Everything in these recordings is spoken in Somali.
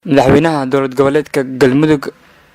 madaxweynaha dowlad goboleedka Galmudug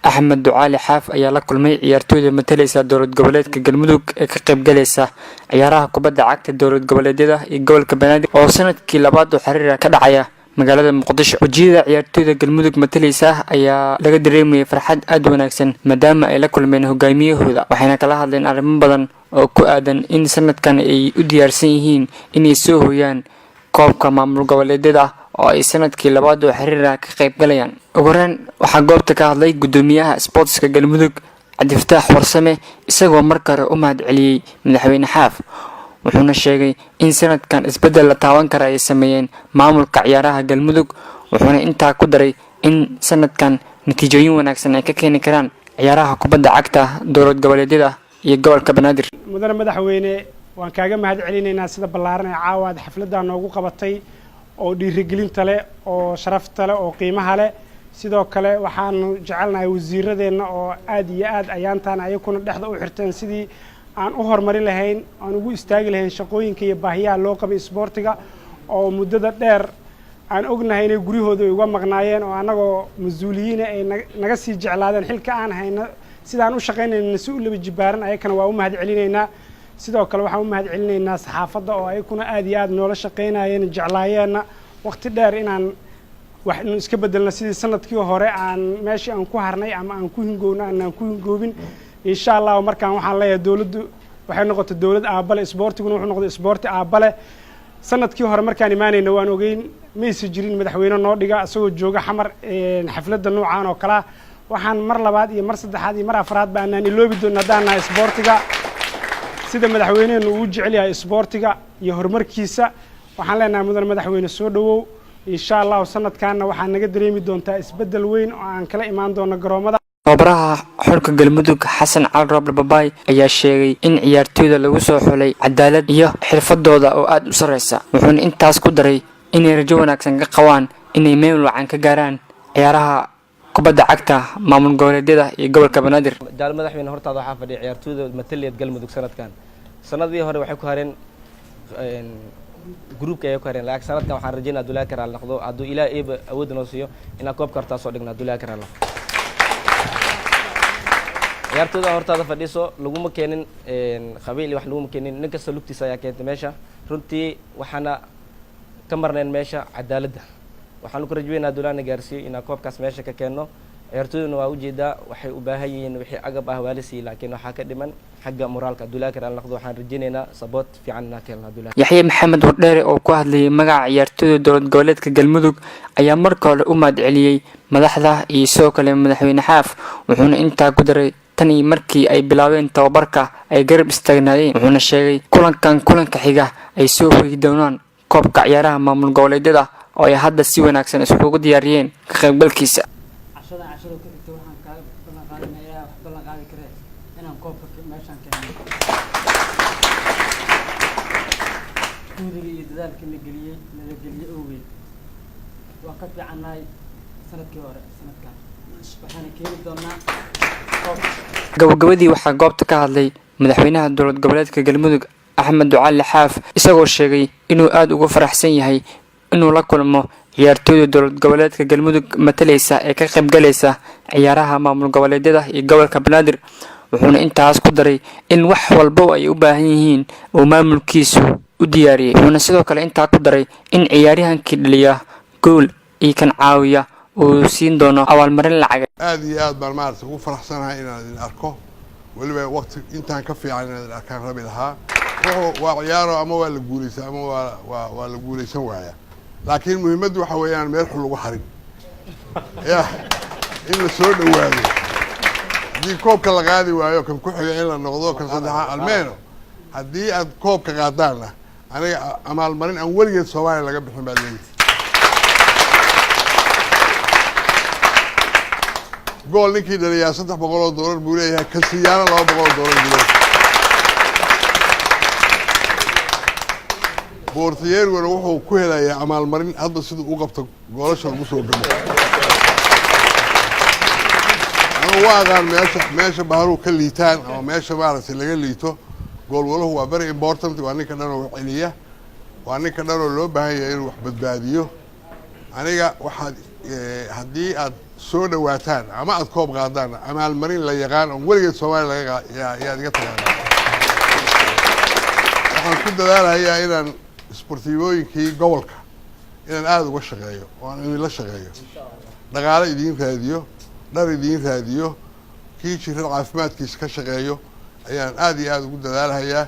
Axmed Ducaale Xaaf ayaa la kulmay ciyaartooyda matalaysa dowlad goboleedka Galmudug ee ka qayb galaysa ciyaaraha kubadda cagta dowlad goboleedyada iyo gobolka Banaadir oo sanadkii labaad oo xiriir ka dhacaya magaalada Muqdisho. Wajiyada ciyaartooyda Galmudug matalaysa ayaa laga dareemay farxad aad u wanaagsan maadaama ay la kulmeen hogaamiyahooda waxayna kala hadleen arrimo badan oo ku aadan in sanadkan ay u diyaarsan yihiin inay soo hooyaan koobka maamul goboleedyada oo ay sanadkii labaad oo xiriir ka qayb galayaan. ugu horreyn waxaa goobta ka hadlay gudoomiyaha sportska Galmudug Cabdifataax Warsame isagoo markale u mahad celiyay madaxweyne Xaaf wuxuuna sheegay in sanadkan isbedel la taaban karo ay sameeyeen maamulka ciyaaraha Galmudug wuxuuna intaa ku daray in sanadkan natiijooyin wanaagsan ay ka keeni karaan ciyaaraha kubadda cagta dowlad goboleedyada iyo gobolka Banaadir. mudane madaxweyne waan kaaga mahad celinaynaa sida ballaaran ee caawaad xafladda noogu qabatay oo dhiirigelinta leh oo sharafta leh oo qiimaha leh sidoo kale waxaanu jecelnahay wasiiradeena oo aad iyo aad ayaantaan ayaguna dhexda u xirteen sidii aan u horumari lahayn aan ugu istaagi lahayn shaqooyinka iyo baahiyaha loo qabay isboortiga oo muddada dheer aan ognahay inay guryahooda uga maqnaayeen oo annagoo mas-uuliyiin ay naga sii jeclaadeen xilka aan hayna sidaan u shaqaynayna si u laba jibaaran ayakana waa u mahad celinaynaa. sidoo kale waxaan u mahad celinaynaa saxaafadda oo ayaguna aad iyo aad noola shaqaynayeen jeclaayeenna waqti dheer inaan wax iska bedelna sidii sanadkii hore aan meeshii aan ku harnay ama aan ku hingoowna aan ku hingoobin insha Allah markaan waxaan leeyahay dawladdu waxay noqotay dawlad aabale isboortiguna wuxuu noqday isboorti aabale. sanadkii hore markaan imaanayna waan ogeyn maysi jirin madaxweyne noo dhiga asagoo jooga xamar xafladda noocaan oo kala waxaan mar labaad iyo mar saddexaad iyo mar afraad baan iloobi doonaa hadaan isboortiga sida madaxweynaha uu jecel yahay isboortiga iyo horumarkiisa waxaan leenahay mudane madaxweyne soo dhawow insha Allah sanadkan waxaan naga dareemi doontaa isbedel weyn oo aan kala imaan doono garoomada. Tababaraha xulka Galmudug Xasan Cali Roble Babay ayaa sheegay in ciyaartooyda lagu soo xulay cadaalad iyo xirfadooda oo aad u sareysa wuxuuna intaas ku daray inay rajo wanaagsan ka qabaan inay meel wacan ka gaaraan ciyaaraha kubadda cagta maamul goboleedyada iyo gobolka Banaadir. jaal madaxweyne hortaada waxaa fadhiya ciyaartooyda mataliyad Galmudug sanadii hore waxay ku hareen groupka ay ku hareen laakiin sanadkan waxaan rajaynayaa Abdullaahi Karaal noqdo hadduu Ilaahay awood noo siiyo inaan koobka hortaas soo dhigno Abdullaahi Karaal. ciyaartooyda hortaada fadhiso laguma keenin qabiil wax laguma keenin nin kasta lugtiisa ayaa keentay meesha runtii waxaana ka marneen meesha cadaaladda waxaan ku rajaynayaa Abdullaahi gaarsiyo inaan koobkaas meesha ka keenno. ciyaartooyduna waa ujeedaa waxay u baahan yihiin wixii agab ah waalisi laakiin waxa ka dhiman xagga moraalka Abdullaahi Karaal noqdo waxaan rajaynaynaa support fiican inaan ka helno Abdullaahi. Yaxye Maxamed Wardheere oo ku hadlayay magaca ciyaartooyda dowlad goboleedka Galmudug ayaa markii hore u mahad celiyay madaxda iyo soo kale madaxweyne Xaaf wuxuuna intaa ku daray tan iyo markii ay bilaabeen tababarka ay garab istaagnaayeen wuxuuna sheegay kulanka xiga ay soo hooyi doonaan koobka ciyaaraha maamul goboleedyada oo ay hadda si wanaagsan isugu diyaariyeen ka qaybgalkiisa. عشرة كنت وحنا كنا قاعدين يا بلغ هذه كره أنا نقوف ماشان كان كوري ذلك اللي قليه أوي وقت عنا سنة كورة سنة كان وحنا كيف دونا gabagabadii waxaa goobta ka hadlay madaxweynaha dowlad goboleedka Galmudug Axmed Ducaale Xaaf isagoo sheegay inuu aad ugu faraxsan yahay inuu la kulmo ciyaartooyda dowlad goboleedka Galmudug matalaysa ee ka qayb galaysa ciyaaraha maamul goboleedyada iyo gobolka Banaadir wuxuuna intaas ku daray in wax walba ay u baahan yihiin oo maamulkiisu u diyaariyay wuxuuna sidoo kale intaa ku daray in ciyaaryahankii dhaliya gool iyo kan caawiya uu siin doono abaalmarin lacag aad iyo aad baan maartay ugu faraxsanahay inaan arko waliba waqti intaan ka fiican inaan arkaan rabi lahaa waa ciyaaro ama waa la guuleysan ama waa la guuleysan waaya laakiin muhiimaddu waxa weeyaan meel xul lagu harin in la soo dhawaado haddii koobka la qaadi waayo kan ku xiga in la noqdo kan saddexaad almeeno haddii aad koobka qaadaanna aniga amaalmarin aan weligeed Soomaaliya laga bixin baad leeyihiin gool ninkii dhaliyaa $300 buu leeyahay kan siyaana $200 buu leeyahay boortiyeerguna wuxuu ku helayaa amaalmarin hadda siduu u qabto goolasha lagu soo gabo waa aqaan meesha baharu ka liitaan ama meesha maaragtay laga liito gool waluhu waa very important waa ninka dhan oo celiya waa ninka dhan oo loo baahan yahay inuu wax badbaadiyo aniga waxaad haddii aad soo dhawaataan ama aad koob qaadaan amaalmarin la yaqaan oo weligeed Soomaaliya ayaad iga taqaanaa waxaan ku dadaalayaa inaan isboortiibooyinkii gobolka inaan aad uga shaqeeyo oo aan idinla shaqeeyo dhaqaale idiin raadiyo dhar idiin raadiyo kii jiran caafimaadkiisa ka shaqeeyo ayaan aad iyo aad ugu dadaalayaa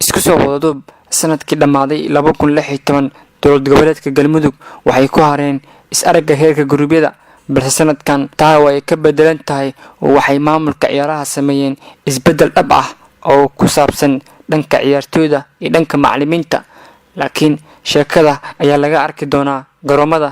isku soo wadaduub sanadkii dhammaaday 2016 dowlad goboleedka Galmudug waxay ku hareen is-aragga heerka gurubyada balse sanadkan taa way ka bedelan tahay oo waxay maamulka ciyaaraha sameeyeen isbedel dhab ah oo ku saabsan dhanka ciyaartooyda iyo dhanka macallimiinta laakiin sheekada ayaa laga arki doonaa garoomada